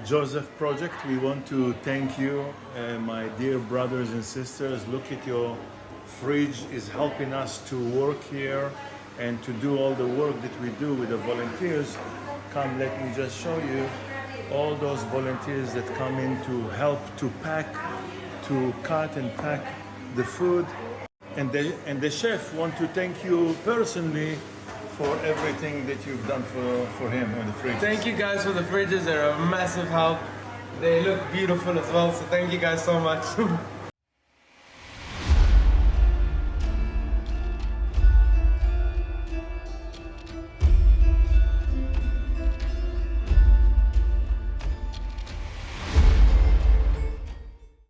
Joseph Project. We want to thank you, my dear brothers and sisters. Look at your fridge is helping us to work here and to do all the work that we do with the volunteers. Come, let me just show you all those volunteers that come in to help to pack, to cut and pack the food. And the chef want to thank you personally for everything that you've done for him on the fridge. Thank you guys for the fridges. They're a massive help. They look beautiful as well, so thank you guys so much.